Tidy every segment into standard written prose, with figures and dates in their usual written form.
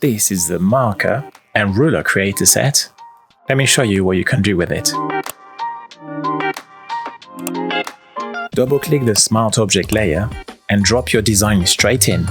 This is the marker and ruler creator set. Let me show you what you can do with it. Double-click the Smart Object layer and drop your design straight in.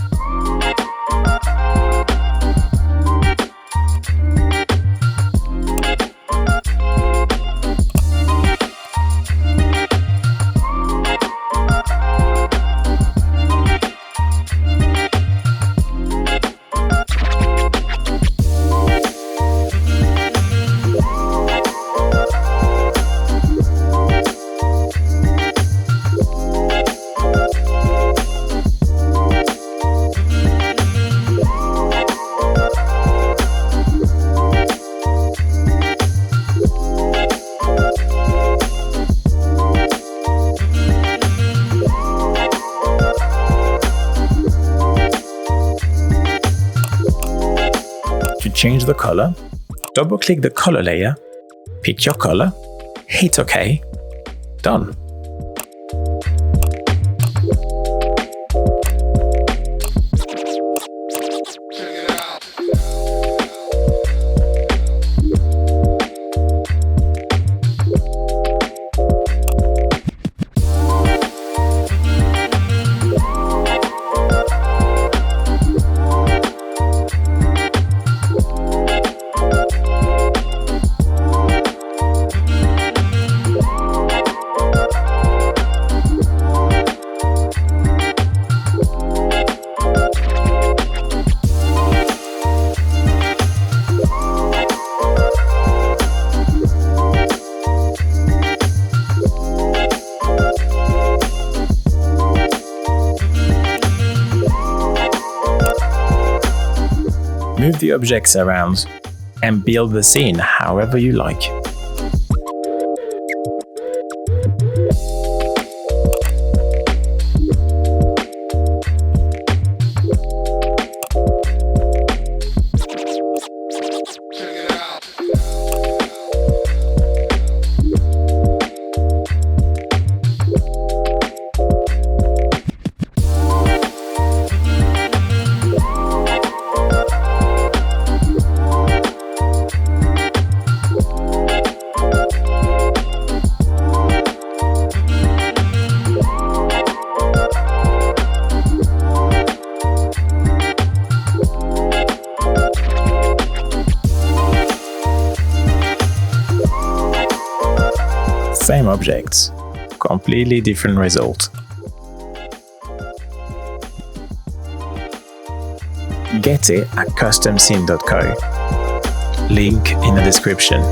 To change the color, double-click the color layer, pick your color, hit OK, done. Move the objects around and build the scene however you like. Same objects, completely different result. Get it at customscene.co. Link in the description.